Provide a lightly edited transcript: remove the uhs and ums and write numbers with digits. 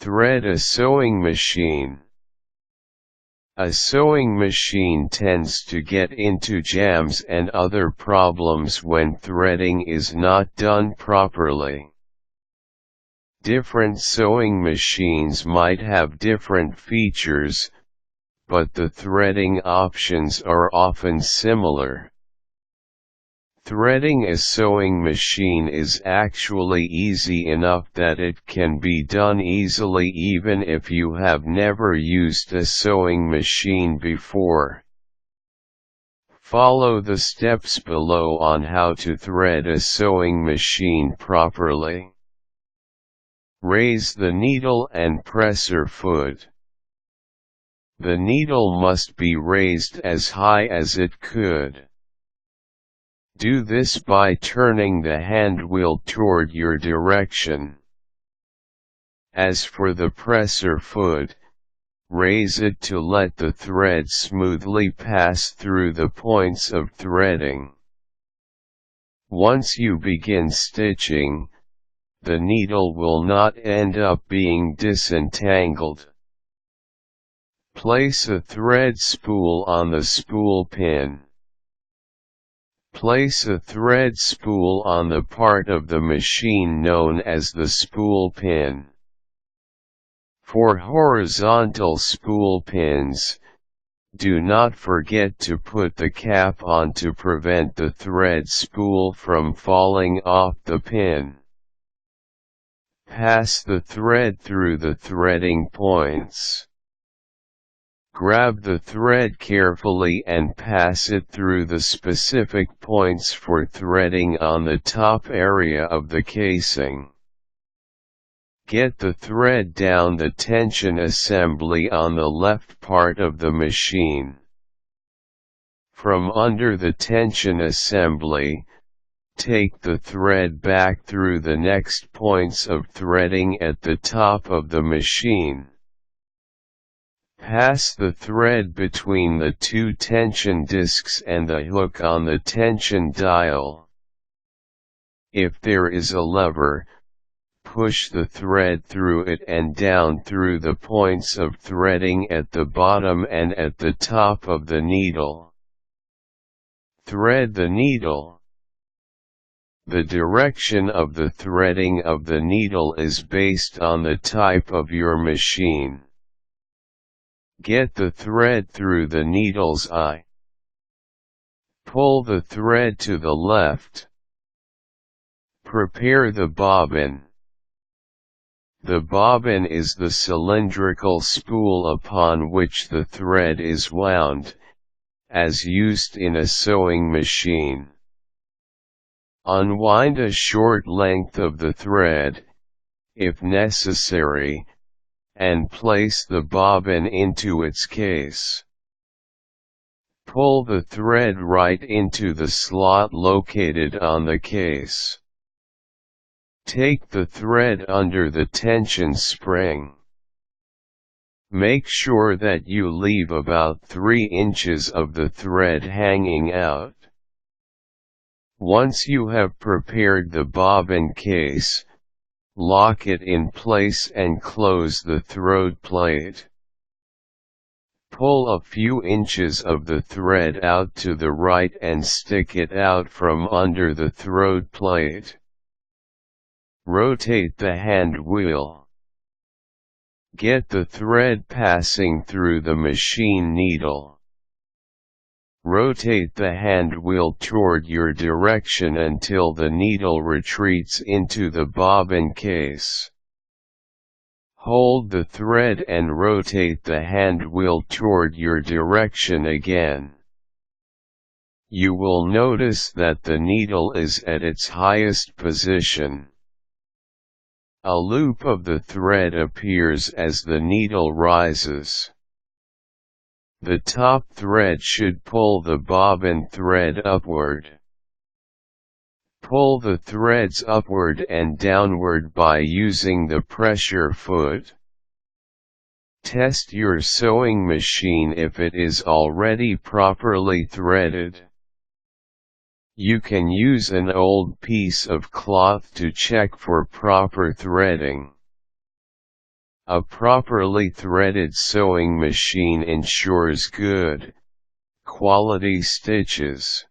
Thread a sewing machine. A sewing machine tends to get into jams and other problems when threading is not done properly. Different sewing machines might have different features, but the threading options are often similar. Threading a sewing machine is actually easy enough that it can be done easily even if you have never used a sewing machine before. Follow the steps below on how to thread a sewing machine properly. Raise the needle and presser foot. The needle must be raised as high as it could. Do this by turning the handwheel toward your direction. As for the presser foot, raise it to let the thread smoothly pass through the points of threading. Once you begin stitching, the needle will not end up being disentangled. Place a thread spool on the spool pin. Place a thread spool on the part of the machine known as the spool pin. For horizontal spool pins, do not forget to put the cap on to prevent the thread spool from falling off the pin. Pass the thread through the threading points. Grab the thread carefully and pass it through the specific points for threading on the top area of the casing. Get the thread down the tension assembly on the left part of the machine. From under the tension assembly, take the thread back through the next points of threading at the top of the machine. Pass the thread between the two tension discs and the hook on the tension dial. If there is a lever, push the thread through it and down through the points of threading at the bottom and at the top of the needle. Thread the needle. The direction of the threading of the needle is based on the type of your machine. Get the thread through the needle's eye. Pull the thread to the left. Prepare the bobbin. The bobbin is the cylindrical spool upon which the thread is wound, as used in a sewing machine. Unwind a short length of the thread, if necessary, and place the bobbin into its case. Pull the thread right into the slot located on the case. Take the thread under the tension spring. Make sure that you leave about 3 inches of the thread hanging out. Once you have prepared the bobbin case, lock it in place and close the throat plate. Pull a few inches of the thread out to the right and stick it out from under the throat plate. Rotate the hand wheel. Get the thread passing through the machine needle. Rotate the hand wheel toward your direction until the needle retreats into the bobbin case. Hold the thread and rotate the hand wheel toward your direction again. You will notice that the needle is at its highest position. A loop of the thread appears as the needle rises. The top thread should pull the bobbin thread upward. Pull the threads upward and downward by using the pressure foot. Test your sewing machine if it is already properly threaded. You can use an old piece of cloth to check for proper threading. A properly threaded sewing machine ensures good, quality stitches.